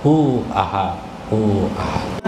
hu ahad, hu ahad.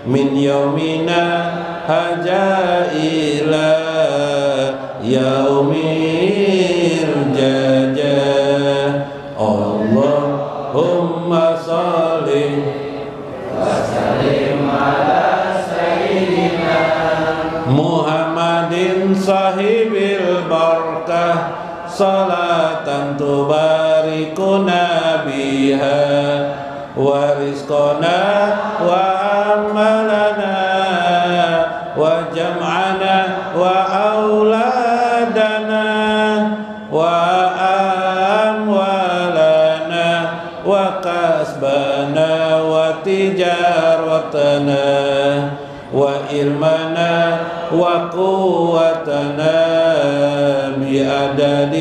min yaumina haja ila yaumil jajah. Allahumma sholli wa sallim ala sayyidina Muhammadin sahibil barakah, salatan tubarikuna biha wa rizqana wa amalana wa jam'ana wa auladana wa amwalana وكسبنا وتجارتنا وعلمنا وقوتنا بعدد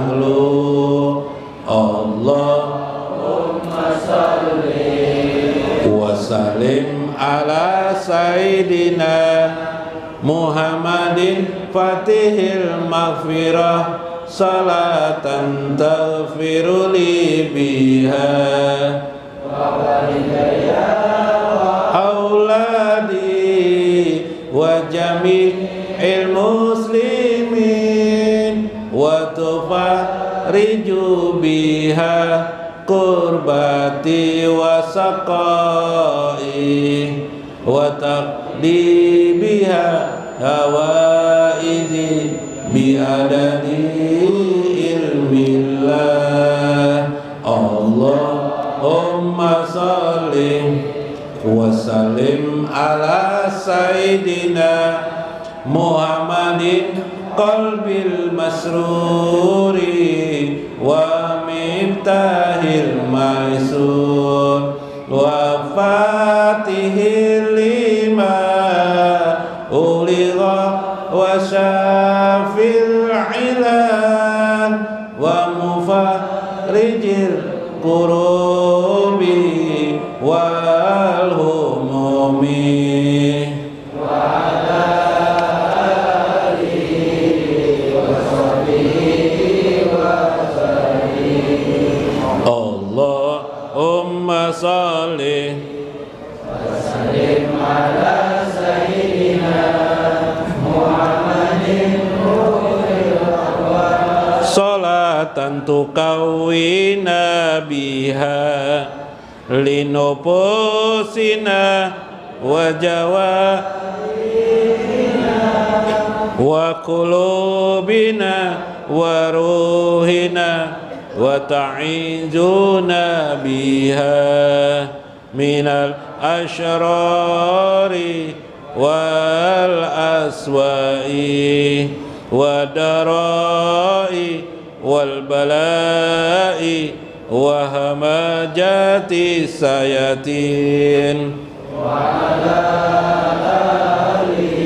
المخلوق اللهم صل وسلم على سيدنا محمد فاتح المغفرة صلاة تغفر لي بها أولادي وجميع المسلمين وتفرج بها كربتي وسقائي وتقضي بها هوائجي بعدد علم الله اللهم صل وسلم على سيدنا محمد قلب المسرور ومفتاح الميسور وفاتح لما أغلق وشافي العلال ومفرج الكروب والهموم وعلى آله وصحبه وسلم اللهم صل وسلم على سيدنا صلاة تكوينا بها لنفوسنا وجوارحنا وقلوبنا وروحنا وتعيذنا بها من الأشرار والأسواء والضراء والبلاء وهمجات الشياطين وعلى آله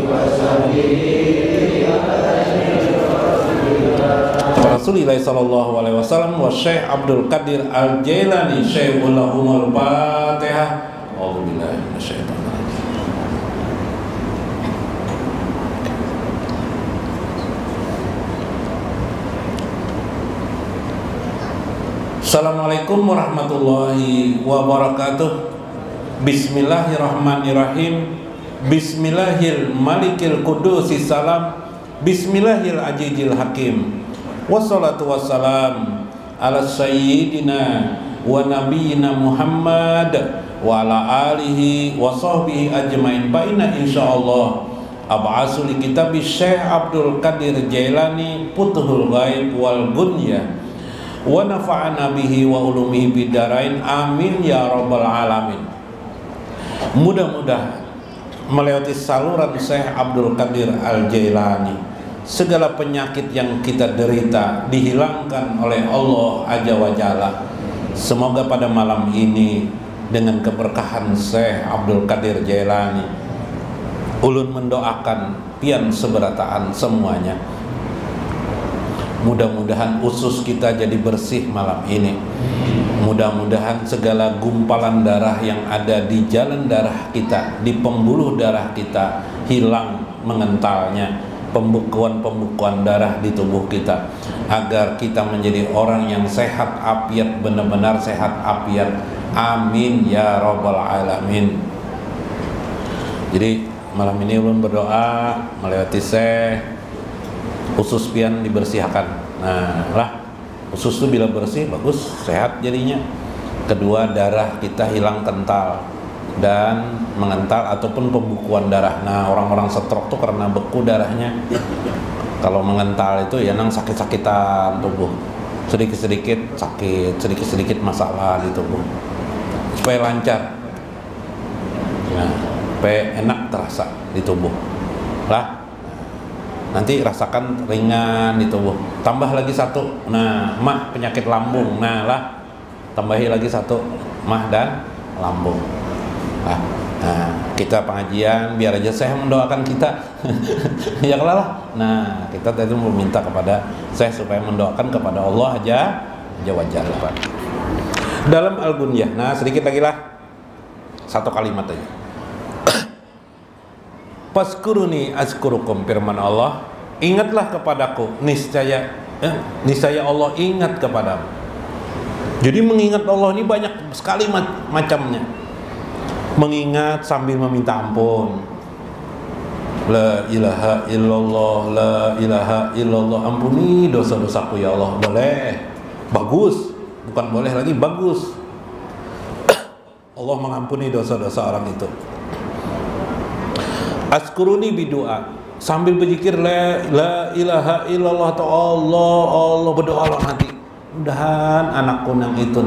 وصحبه Rasulullah sallallahu alaihi wasallam wa Syekh Abdul Qadir Al-Jailani Syekhul Lahumul Fatihah. A'udzubillahi minasyaitonir rajim. Assalamualaikum warahmatullahi wabarakatuh. Bismillahirrahmanirrahim. Bismillahil malikil qudusis salam. Bismillahil ajijil hakim. Wassalatu wassalam ala sayyidina wa nabiyyina Muhammad wa ala alihi wa sahbihi ajmain. Baina insyaallah ab'asu li kitab Syekh Abdul Qadir Jailani Futhul Ghaib wal Gunya wa nafa'ana bihi wa ulumihi bidarain amin ya rabbal alamin. Mudah-mudahan melewati saluran Syekh Abdul Qadir Al-Jailani segala penyakit yang kita derita dihilangkan oleh Allah Azza wa Jalla. Semoga pada malam ini dengan keberkahan Syekh Abdul Qadir Jailani, ulun mendoakan pian seberataan semuanya. Mudah-mudahan usus kita jadi bersih malam ini. Mudah-mudahan segala gumpalan darah yang ada di jalan darah kita, di pembuluh darah kita, hilang mengentalnya. Pembekuan-pembekuan darah di tubuh kita, agar kita menjadi orang yang sehat afiat, benar-benar sehat afiat. Amin ya rabbal alamin. Jadi malam ini ulun berdoa melewati Syekh, usus pian dibersihkan. Nah lah, usus itu bila bersih bagus, sehat jadinya. Kedua, darah kita hilang kental dan mengental ataupun pembekuan darah. Nah, orang-orang stroke tuh karena beku darahnya. Kalau mengental itu ya nang sakit-sakitan tubuh, sedikit-sedikit sakit, sedikit-sedikit masalah di tubuh. Supaya lancar, nah, supaya enak terasa di tubuh lah. nanti rasakan ringan di tubuh. Tambah lagi satu, nah mah penyakit lambung, nah lah tambahi lagi satu, mah dan lambung. Nah, kita pengajian biar aja saya mendoakan kita. Ya lah. Nah, kita tadi meminta kepada saya supaya mendoakan kepada Allah aja wajalla, Pak. Dalam Al-Gunyah. Nah, sedikit lagi lah. Satu kalimat aja. Paskuruni azkurukum, firman Allah, ingatlah kepadaku, niscaya Allah ingat kepadamu. Jadi mengingat Allah ini banyak sekali macamnya. Mengingat sambil meminta ampun. La ilaha illallah, la ilaha illallah, ampuni dosa-dosaku ya Allah. Boleh, bagus, bukan boleh lagi, bagus. Allah mengampuni dosa-dosa orang itu. Askuruni bidoa, sambil berzikir la ilaha illallah atau Allah berdoa nanti. Mudahan anakku yang itu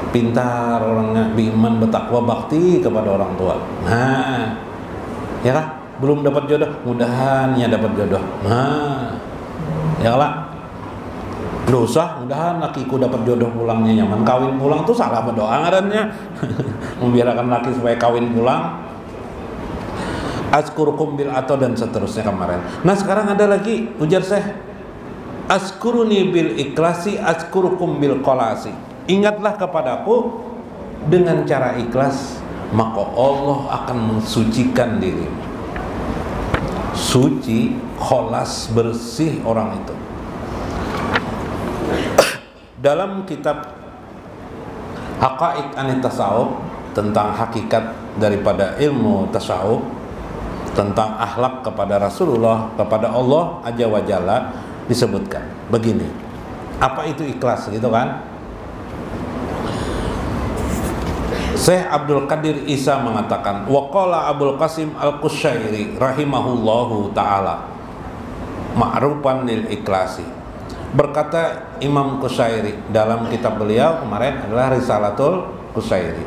pintar orangnya, beriman, bertakwa, bakti kepada orang tua. Nah, ya kah? Belum dapat jodoh, mudahannya dapat jodoh. Nah, ya lah. Dosa, mudahan lakiku dapat jodoh pulangnya nyaman. Kawin pulang tuh salah berdoa ngarannya. Membiarkan laki supaya kawin pulang. Azkurukum bil atau dan seterusnya kemarin. Nah, sekarang ada lagi ujar saya. Azkuruni bil ikhlasi, azkurukum bil kolasi. Ingatlah kepadaku dengan cara ikhlas, maka Allah akan mensucikan dirimu. Suci, kholas, bersih orang itu. Dalam kitab Haqaiq Anit Tasawuf, tentang hakikat daripada ilmu tasawuf, tentang akhlak kepada Rasulullah, kepada Allah Azza wa Jalla, disebutkan begini. Apa itu ikhlas gitu kan? Syekh Abdul Qadir Isa mengatakan, waqala Abul Qasim Al-Qushairi rahimahullahu ta'ala ma'rufan lil ikhlasi. Berkata Imam Qushairi dalam kitab beliau kemarin adalah Risalatul Qushairi,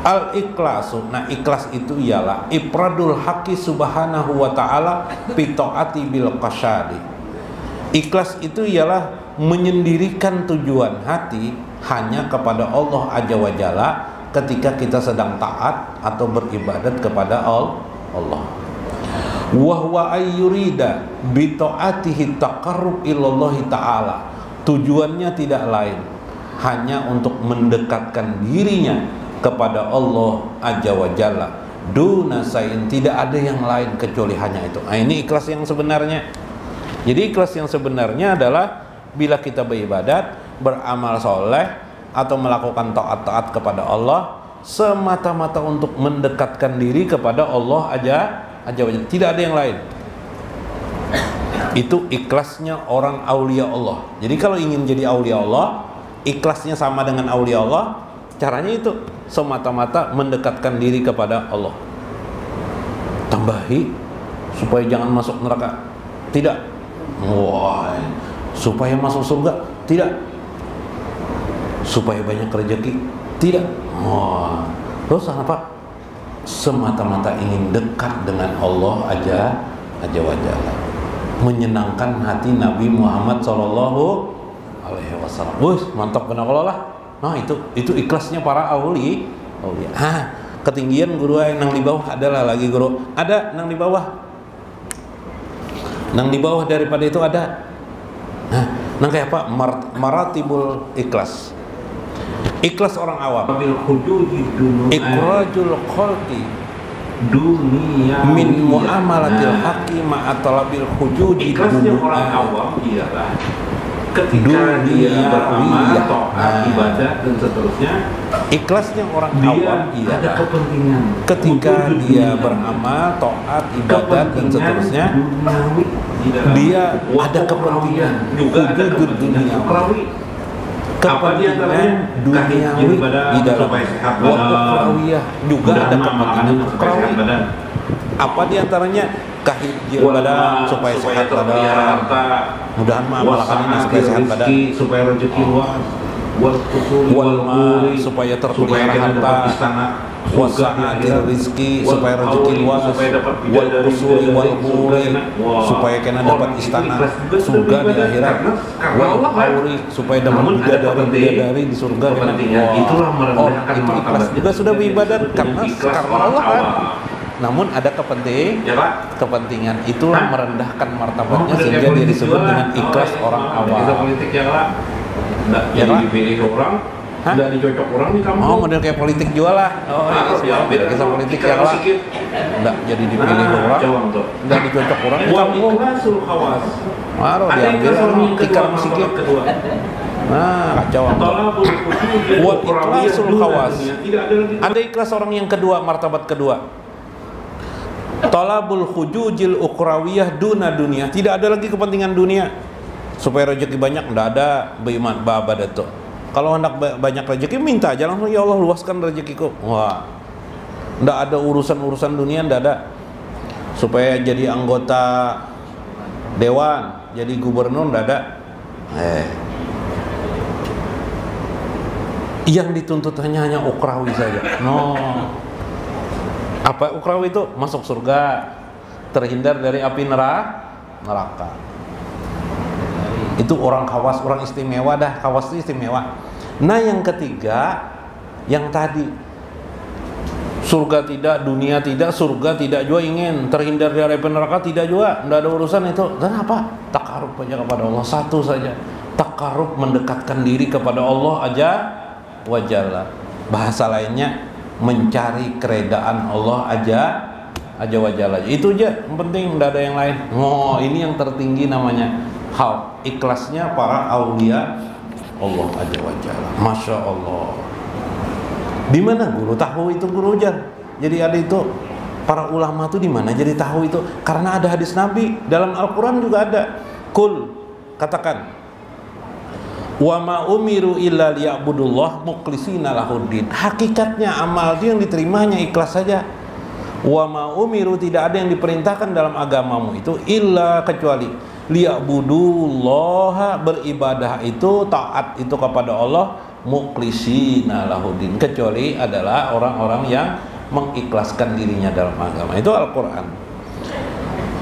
al-ikhlasu, nah ikhlas itu ialah ifradul haqqi subhanahu wa ta'ala fi ta'ati bil qasadi. Ikhlas itu ialah menyendirikan tujuan hati hanya kepada Allah Azza wa Jalla ketika kita sedang taat atau beribadat kepada Allah. Wa huwa ayyurida bi ta'atihi taqarrub ilallahi ta'ala. Tujuannya tidak lain hanya untuk mendekatkan dirinya kepada Allah Azza wa Jalla. Duna sain, tidak ada yang lain kecuali hanya itu. Nah, ini ikhlas yang sebenarnya. Jadi ikhlas yang sebenarnya adalah bila kita beribadat, beramal soleh atau melakukan taat-taat kepada Allah semata-mata untuk mendekatkan diri kepada Allah Azza wa Jalla. Tidak ada yang lain. Itu ikhlasnya orang aulia Allah. Jadi kalau ingin jadi aulia Allah, ikhlasnya sama dengan aulia Allah. Caranya itu semata-mata mendekatkan diri kepada Allah. Tambahi supaya jangan masuk neraka. Tidak. Wah, supaya masuk surga. Tidak. Supaya banyak rezeki. Tidak. Wah. Terus apa? Semata-mata ingin dekat dengan Allah Azza wa Jalla. Menyenangkan hati Nabi Muhammad sallallahu alaihi wasallam. Wih, mantap benar Allah lah. Nah, itu ikhlasnya para aulia. Ketinggian guru yang nang di bawah adalah lagi guru. Ada nang di bawah. Nang di bawah daripada itu ada. Nah, nang kayak apa? Maratibul ikhlas. Ikhlas orang awam. Ikrajul khalqi dunia min muamalatil haqqi ma'atalabil hujudi. Ikhlasnya orang awam ialah ketika dia beramal, taat, ibadah dan seterusnya. Ikhlasnya orang dia awam ada kepentingan ketika dia beramal, taat, ibadah dan seterusnya, dia ada kepentingan juga ada kepentingan ukhrawi. Apa di antaranya duniawi di dalam waktu juga ada kepentingan ukhrawi. Apa di antaranya kahijil badan supaya sehat badan, mudahan mengamalkan ini supaya sehat badan, supaya rezeki luas. wal qusuri wal wal mal quri, supaya supaya terpelihara kita dapat harta, istana surga di wasa'atil akhirat, rizki wal supaya rezeki auli, luas, supaya dapat wal bidadari qusuri wal surga huri enak. Wah, supaya kena dapat orang itu istana ikhlas juga surga di beribadah akhirat, karena wal Allah kan. huri supaya dapat Namun ada bidadari di surga enak. kepentingan, itulah merendahkan itu ikhlas martabatnya. juga sudah beribadat Disebut karena dengan ikhlas karena orang Allah kan. awam. Namun ada Ya Pak? kepentingan itulah Hah? merendahkan Mau martabatnya kerja sehingga dia politik disebut juga? dengan ikhlas orang awam. Kita politik ya Pak? Nggak Ya, jadi Pak? dipilih orang, Hah? nggak dicocok orang di kampung. Oh, model kayak politik juga lah. Oh, Harus diambil kisah politik ya kalau lah. sedikit. Enggak jadi dipilih orang, Jawab tuh. enggak dicocok orang di Wa kampung. ikhlasul khawas. Baru Ada diambil ikhlas orang yang kedua, tikar musikit. martabat kedua. Nah, kacau. Tolabul wujud Wa ukhrawiyah ikhlasul duna khawas. dunia. Tidak ada lagi. Ada ikhlas orang yang kedua, martabat kedua. Talabul khujujil ukrawiyah duna dunia. Tidak ada lagi kepentingan dunia. Supaya rezeki banyak, enggak ada beriman babadat tuh. Kalau hendak banyak rezeki minta aja langsung, ya Allah luaskan rezekiku. Wah. Enggak ada urusan-urusan dunia, enggak ada. Supaya jadi anggota dewan, jadi gubernur enggak ada. Yang dituntut hanya ukrawi saja. No. Apa ukrawi itu? Masuk surga, terhindar dari api neraka. Itu orang khawas, orang istimewa dah. Khawas itu istimewa. Nah yang ketiga, yang tadi surga tidak, dunia tidak, surga tidak juga ingin, terhindar dari api neraka tidak juga, tidak ada urusan itu. Dan apa? Takarub aja kepada Allah, satu saja. Takarub, mendekatkan diri kepada Allah aja wajalla. Bahasa lainnya mencari keredaan Allah aja wajalla. Itu aja yang penting, tidak ada yang lain. Oh, ini yang tertinggi namanya hal ikhlasnya para aulia Allah aja wajalla. Masya Allah. Di mana guru tahu itu guru jar? Jadi ada itu para ulama tuh di mana jadi tahu itu? Karena ada hadis Nabi dalam Al-Qur'an juga ada. Kul, katakan, wa ma umiru illa liya'budullah mukhlishina lahuddin. Hakikatnya amal itu yang diterimanya ikhlas saja. Wa ma umiru, tidak ada yang diperintahkan dalam agamamu itu illa kecuali liya'budullaha, beribadah itu, taat itu kepada Allah, mukhlishina lahuddin, kecuali adalah orang-orang yang mengikhlaskan dirinya dalam agama. Itu Al-Qur'an.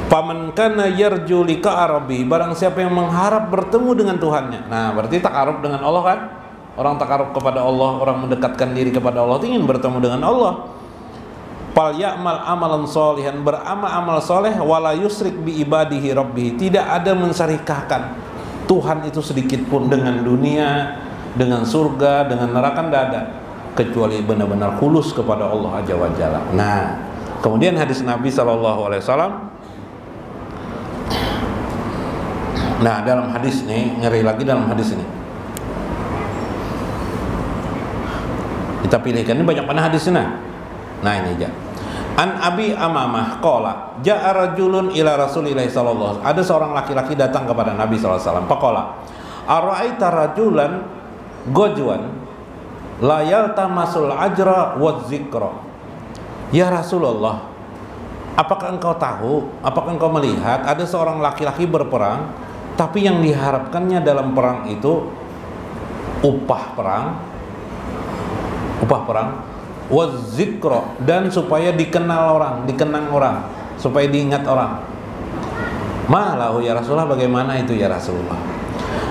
Faman kana yarju liqa rabbi, barang siapa yang mengharap bertemu dengan Tuhannya. Nah, berarti takarub dengan Allah kan? Orang takarub kepada Allah, orang mendekatkan diri kepada Allah, ingin bertemu dengan Allah. Fal ya'mal amalan sholihan, beramal amal soleh, wala yusrik bi ibadihi rabbih, tidak ada mensarikahkan Tuhan itu sedikit pun dengan dunia, dengan surga, dengan neraka, tidak ada, kecuali benar-benar khulus kepada Allah Azza wa Jalla. Nah, kemudian hadis Nabi SAW. Nah, dalam hadis ini, ngeri lagi dalam hadis ini. Kita pilihkan, ini banyak mana hadisnya. Nah, ini aja. An Abi Amamah qala, ja'a rajulun ila Rasulillah sallallahu alaihi wasallam. Ada seorang laki-laki datang kepada Nabi sallallahu alaihi wasallam. Faqala, ara'aita rajulan gojwan la yaltamasul ajra wa dzikra. Ya Rasulullah, apakah engkau tahu, apakah engkau melihat ada seorang laki-laki berperang, tapi yang diharapkannya dalam perang itu upah perang, wazikro, dan supaya dikenal orang, dikenang orang, supaya diingat orang. Malahu ya Rasulullah, bagaimana itu ya Rasulullah?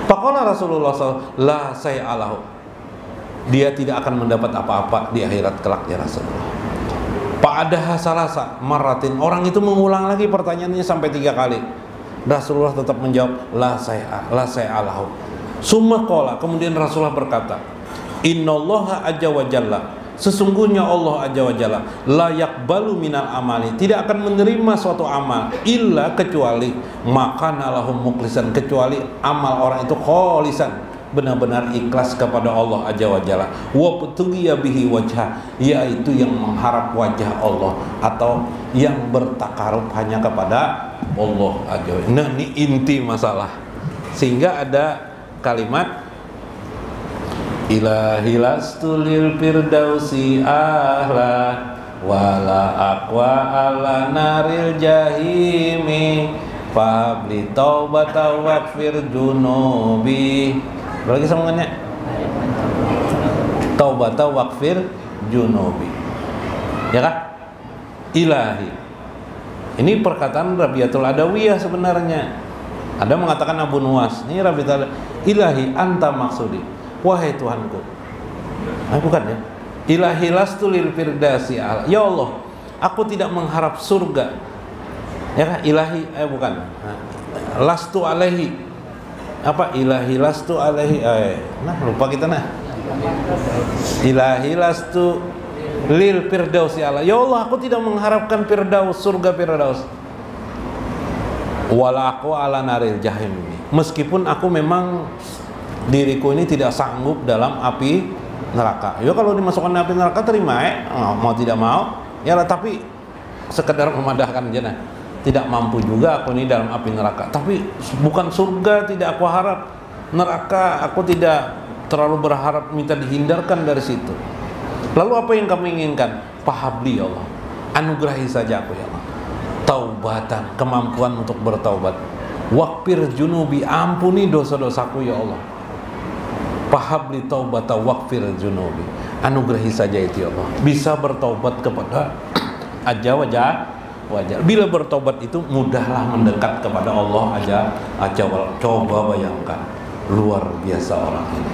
Faqala Rasulullah SAW, la say'alahu, dia tidak akan mendapat apa-apa di akhirat kelak ya Rasulullah. Pa'adaha salasa maratin, orang itu mengulang lagi pertanyaannya sampai 3 kali. Rasulullah tetap menjawab la say'alahu. Summa qala, kemudian Rasulullah berkata, innallaha azza wa jalla, sesungguhnya Allah azza wa jalla, la yaqbalu minal amali, tidak akan menerima suatu amal illa, kecuali makana lahum mukhlisan, kecuali amal orang itu kholisan, benar-benar ikhlas kepada Allah azza wa jalla, wa btughiya bihi wajha, yaitu yang mengharap wajah Allah atau yang bertakarub hanya kepada Allah azza wa jalla. Nah, ini inti masalah. Sehingga ada kalimat ilahi lastulil firdausi ahla wala aqwa ala naril jahimi fabli taubata waqfir junubi. Lagi sambungannya taubata waghfir junubi. Ya kan? Ilahi. Ini perkataan Rabiatul Adawiyah sebenarnya. Ada mengatakan Abu Nuwas, ini Rabiatul Ilahi anta maksudi. Wahai Tuhanku. Bukan ya? Ilahi lastu lil firdausi ala. Ya Allah, aku tidak mengharap surga. Ya kan? Ilahi bukan. Lastu alaihi. Apa ilahi lastu alaihi? Nah, lupa kita nah. Ilahi lastu lil firdausi ala. Ya Allah, aku tidak mengharapkan firdaus, surga firdaus. Wala aku ala naril jahim. Meskipun aku memang diriku ini tidak sanggup dalam api neraka. Ya kalau dimasukkan api neraka terima mau tidak mau. Ya lah, tapi sekedar memadahkan aja nah. Tidak mampu juga aku ini dalam api neraka. Tapi bukan surga tidak aku harap. Neraka aku tidak terlalu berharap minta dihindarkan dari situ. Lalu apa yang kamu inginkan? Fahabli ya Allah. Anugerahi saja aku ya Allah. Taubatan, kemampuan untuk bertaubat. Waghfir junubi, ampuni dosa-dosaku ya Allah. Fahabli taubata waghfir junubi. Anugerahi saja itu ya Allah. Bisa bertaubat kepada wajah. Bila bertobat itu mudahlah mendekat kepada Allah aja. Coba bayangkan, luar biasa orang ini.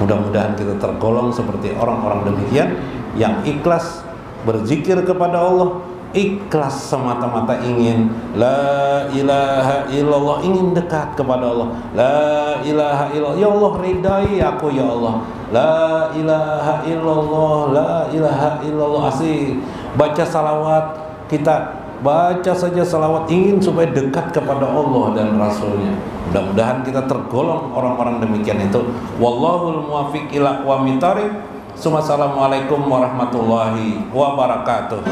Mudah-mudahan kita tergolong seperti orang-orang demikian yang ikhlas berzikir kepada Allah, ikhlas semata-mata ingin la ilaha illallah, ingin dekat kepada Allah. La ilaha illallah, ya Allah ridai aku ya Allah. La ilaha illallah, la ilaha illallah. Asik baca salawat, kita baca saja salawat ingin supaya dekat kepada Allah dan Rasulnya. Mudah-mudahan kita tergolong orang-orang demikian itu. Wallahul muwaffiq ila aqwamit thoriq. Assalamualaikum warahmatullahi wabarakatuh.